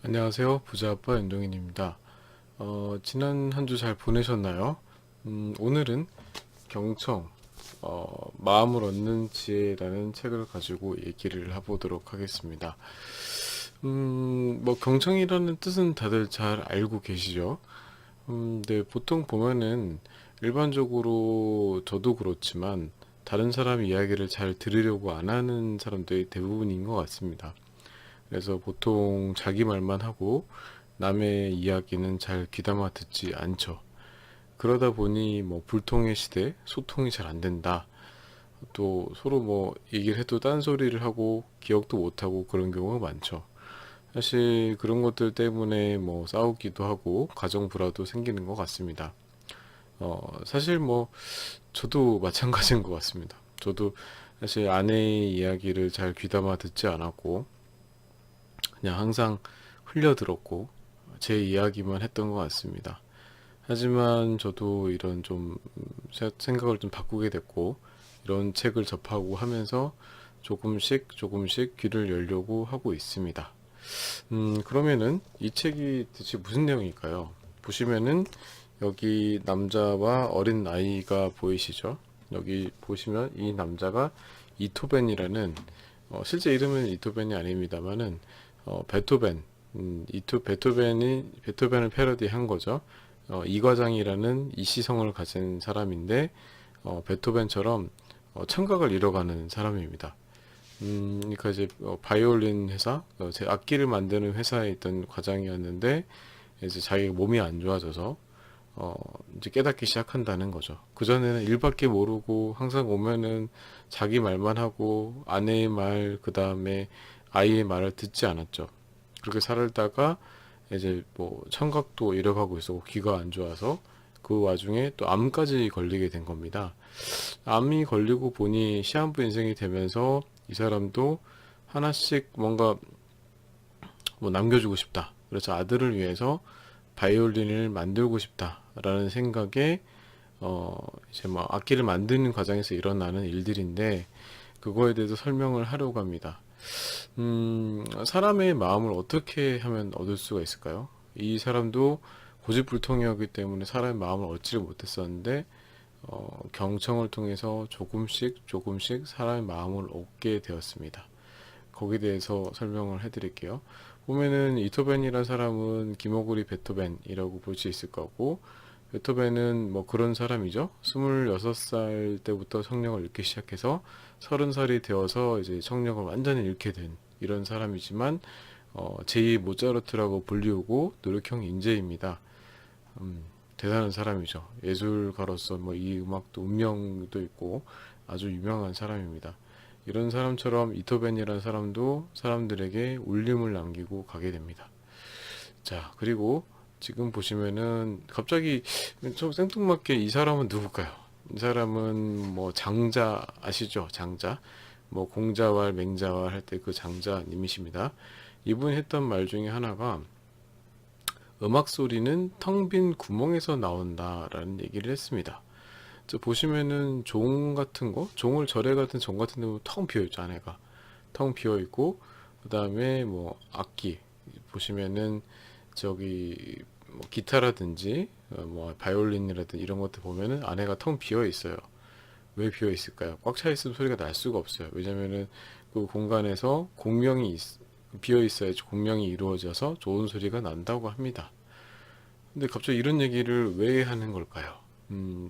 안녕하세요. 부자아빠 윤동인입니다. 지난 한 주 잘 보내셨나요? 오늘은 경청, 마음을 얻는 지혜라는 책을 가지고 얘기를 해보도록 하겠습니다. 경청이라는 뜻은 다들 잘 알고 계시죠? 근데 보통 보면은 일반적으로 저도 그렇지만 다른 사람 이야기를 잘 들으려고 안 하는 사람들이 대부분인 것 같습니다. 그래서 보통 자기 말만 하고 남의 이야기는 잘 귀담아 듣지 않죠. 그러다 보니 뭐 불통의 시대, 소통이 잘 안 된다. 또 서로 뭐 얘기를 해도 딴소리를 하고 기억도 못 하고 그런 경우가 많죠. 사실 그런 것들 때문에 뭐 싸우기도 하고 가정 불화도 생기는 것 같습니다. 사실 뭐 저도 마찬가지인 것 같습니다. 저도 사실 아내의 이야기를 잘 귀담아 듣지 않았고 그냥 항상 흘려들었고 제 이야기만 했던 것 같습니다. 하지만 저도 이런 좀 생각을 좀 바꾸게 됐고 이런 책을 접하고 하면서 조금씩 조금씩 귀를 열려고 하고 있습니다. 그러면은 이 책이 대체 무슨 내용일까요? 보시면은 여기 남자와 어린 아이가 보이시죠? 여기 보시면 이 남자가 이토벤이라는 실제 이름은 이토벤이 아닙니다만은 베토벤 베토벤을 패러디한 거죠. 이과장이라는 이시성을 가진 사람인데 베토벤처럼 청각을 잃어가는 사람입니다. 그러니까 이제 바이올린 회사, 제 악기를 만드는 회사에 있던 과장이었는데 이제 자기 몸이 안 좋아져서 어, 이제 깨닫기 시작한다는 거죠. 그전에는 일밖에 모르고 항상 오면은 자기 말만 하고 아내의 말, 그 다음에 아이의 말을 듣지 않았죠. 그렇게 살다가 이제 뭐 청각도 잃어가고 있었고 귀가 안 좋아서 그 와중에 또 암까지 걸리게 된 겁니다. 암이 걸리고 보니 시한부 인생이 되면서 이 사람도 하나씩 뭔가 뭐 남겨주고 싶다. 그래서 아들을 위해서 바이올린을 만들고 싶다라는 생각에 이제 뭐 악기를 만드는 과정에서 일어나는 일들인데 그거에 대해서 설명을 하려고 합니다. 사람의 마음을 어떻게 하면 얻을 수가 있을까요? 이 사람도 고집불통이었기 때문에 사람의 마음을 얻지를 못했었는데 경청을 통해서 조금씩 조금씩 사람의 마음을 얻게 되었습니다. 거기에 대해서 설명을 해드릴게요. 보면은 이토벤이라는 사람은 김어구리 베토벤이라고 볼 수 있을 거고 베토벤은 뭐 그런 사람이죠. 26살 때부터 청력을 잃기 시작해서 30살이 되어서 이제 청력을 완전히 잃게 된 이런 사람이지만 제2 모차르트라고 불리우고 노력형 인재입니다. 대단한 사람이죠. 예술가로서 뭐 이 음악도 운명도 있고 아주 유명한 사람입니다. 이런 사람처럼 이토벤이라는 사람도 사람들에게 울림을 남기고 가게 됩니다. 자, 그리고 지금 보시면은 갑자기 좀 생뚱맞게 이 사람은 누굴까요? 이 사람은 뭐 장자 아시죠? 장자. 뭐 공자왈 맹자왈 할 때 그 장자님이십니다. 이분이 했던 말 중에 하나가 음악 소리는 텅 빈 구멍에서 나온다라는 얘기를 했습니다. 저 보시면은 종 같은 거, 종을 절에 같은 종 같은 데 텅 비어 있죠, 안에가. 텅 비어 있고 그다음에 뭐 악기 보시면은 저기 뭐 기타라든지 뭐 바이올린이라든지 이런 것들 보면은 안에가 텅 비어 있어요. 왜 비어 있을까요? 꽉 차 있으면 소리가 날 수가 없어요. 왜냐면은 그 공간에서 비어 있어야지 공명이 이루어져서 좋은 소리가 난다고 합니다. 근데 갑자기 이런 얘기를 왜 하는 걸까요?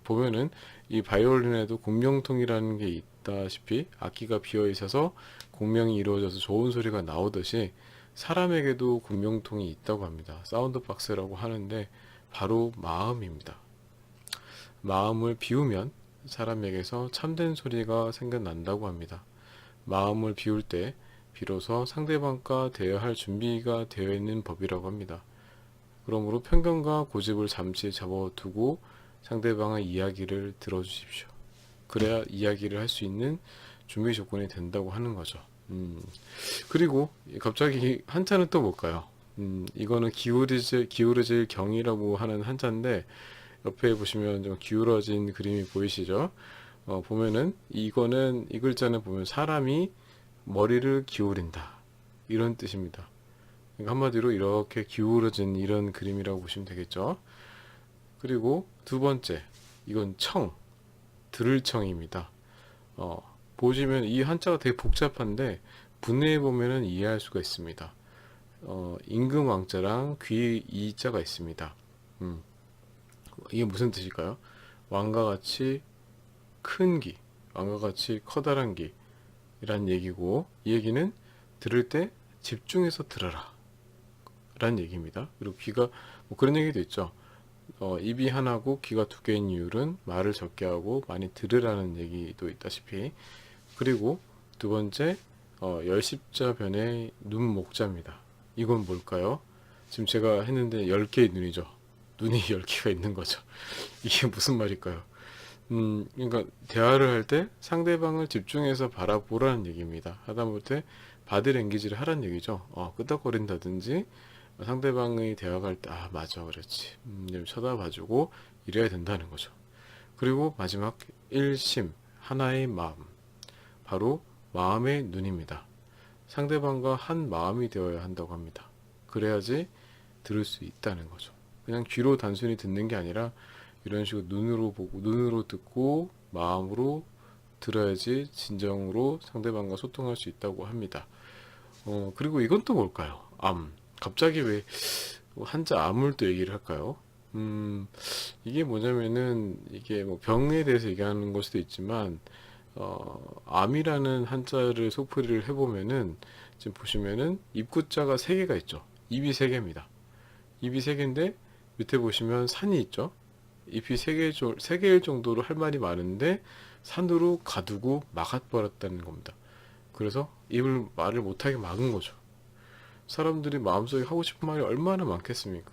보면은 이 바이올린에도 공명통이라는 게 있다시피 악기가 비어 있어서 공명이 이루어져서 좋은 소리가 나오듯이 사람에게도 공명통이 있다고 합니다. 사운드 박스라고 하는데 바로 마음입니다. 마음을 비우면 사람에게서 참된 소리가 생겨난다고 합니다. 마음을 비울 때 비로소 상대방과 대화할 준비가 되어 있는 법이라고 합니다. 그러므로 편견과 고집을 잠시 접어두고 상대방의 이야기를 들어주십시오. 그래야 이야기를 할 수 있는 준비 조건이 된다고 하는 거죠. 그리고 갑자기 한자는 또 뭘까요? 이거는 기울어질 경이라고 하는 한자인데 옆에 보시면 좀 기울어진 그림이 보이시죠? 보면은 이거는 이 글자는 보면 사람이 머리를 기울인다 이런 뜻입니다. 그러니까 한마디로 이렇게 기울어진 이런 그림이라고 보시면 되겠죠. 그리고 두 번째, 이건 청, 들을 청입니다. 보시면 이 한자가 되게 복잡한데 분해해 보면은 이해할 수가 있습니다. 임금 왕자랑 귀 이자가 있습니다. 음, 이게 무슨 뜻일까요? 왕과 같이 큰 귀, 왕과 같이 커다란 귀란 얘기고, 이 얘기는 들을 때 집중해서 들어라 라는 얘기입니다. 그리고 귀가 뭐 그런 얘기도 있죠. 입이 하나고 귀가 두 개인 이유는 말을 적게 하고 많이 들으라는 얘기도 있다시피. 그리고 두 번째, 열십자변의 눈 목자입니다. 이건 뭘까요? 지금 제가 했는데 10개의 눈이죠. 눈이 10개가 있는 거죠. 이게 무슨 말일까요? 그러니까 대화를 할 때 상대방을 집중해서 바라보라는 얘기입니다. 하다못해 바디랭귀지를 하라는 얘기죠. 끄덕거린다든지 상대방의 대화가 할 때, 맞아, 그렇지. 좀 쳐다봐주고 이래야 된다는 거죠. 그리고 마지막 일심, 하나의 마음. 바로 마음의 눈입니다. 상대방과 한 마음이 되어야 한다고 합니다. 그래야지 들을 수 있다는 거죠. 그냥 귀로 단순히 듣는 게 아니라 이런 식으로 눈으로 보고, 눈으로 듣고, 마음으로 들어야지 진정으로 상대방과 소통할 수 있다고 합니다. 그리고 이건 또 뭘까요? 암. 갑자기 왜 한자 암을 또 얘기를 할까요? 이게 뭐냐면은, 이게 뭐 병에 대해서 얘기하는 걸 수도 있지만, 암이라는 한자를 속풀이를 해보면은, 지금 보시면은, 입구자가 3개가 있죠. 입이 3개입니다. 입이 3개인데, 밑에 보시면 산이 있죠. 잎이 3개일 정도로 할 말이 많은데, 산으로 가두고 막아버렸다는 겁니다. 그래서 입을 말을 못하게 막은 거죠. 사람들이 마음속에 하고 싶은 말이 얼마나 많겠습니까?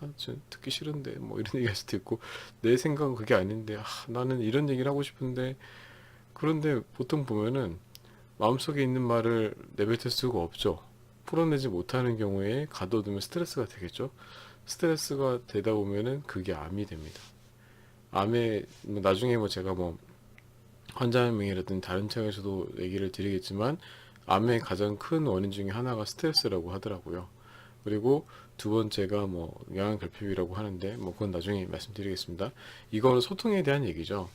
난 진짜 듣기 싫은데 뭐 이런 얘기 할 수도 있고, 내 생각은 그게 아닌데 나는 이런 얘기를 하고 싶은데. 그런데 보통 보면은 마음속에 있는 말을 내뱉을 수가 없죠. 풀어내지 못하는 경우에 가둬두면 스트레스가 되겠죠. 스트레스가 되다 보면은 그게 암이 됩니다. 암에 나중에 뭐 제가 뭐 환자명이라든지 다른 책에서도 얘기를 드리겠지만, 암의 가장 큰 원인 중에 하나가 스트레스라고 하더라고요. 그리고 두 번째가 뭐 영양결핍이라고 하는데, 뭐 그건 나중에 말씀드리겠습니다. 이거는 소통에 대한 얘기죠.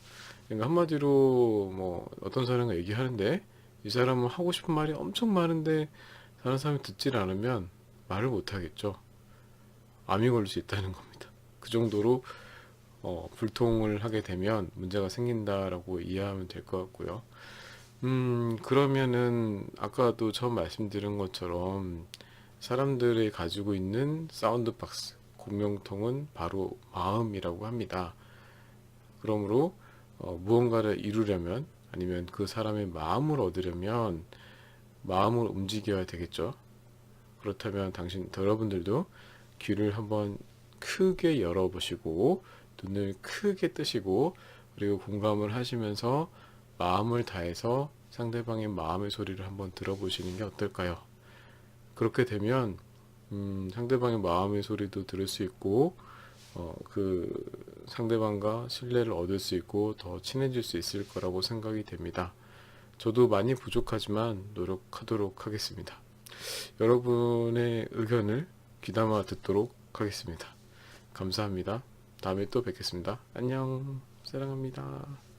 그러니까 한마디로 뭐 어떤 사람과 얘기하는데 이 사람은 하고 싶은 말이 엄청 많은데 다른 사람이 듣질 않으면 말을 못 하겠죠. 암이 걸릴 수 있다는 겁니다. 그 정도로 불통을 하게 되면 문제가 생긴다라고 이해하면 될 것 같고요. 그러면은 아까도 처음 말씀드린 것처럼 사람들이 가지고 있는 사운드 박스, 공명통은 바로 마음이라고 합니다. 그러므로 무언가를 이루려면, 아니면 그 사람의 마음을 얻으려면 마음을 움직여야 되겠죠. 그렇다면 여러분들도 귀를 한번 크게 열어보시고 눈을 크게 뜨시고, 그리고 공감을 하시면서 마음을 다해서 상대방의 마음의 소리를 한번 들어보시는 게 어떨까요? 그렇게 되면 상대방의 마음의 소리도 들을 수 있고, 그 상대방과 신뢰를 얻을 수 있고 더 친해질 수 있을 거라고 생각이 됩니다. 저도 많이 부족하지만 노력하도록 하겠습니다. 여러분의 의견을 귀담아 듣도록 하겠습니다. 감사합니다. 다음에 또 뵙겠습니다. 안녕. 사랑합니다.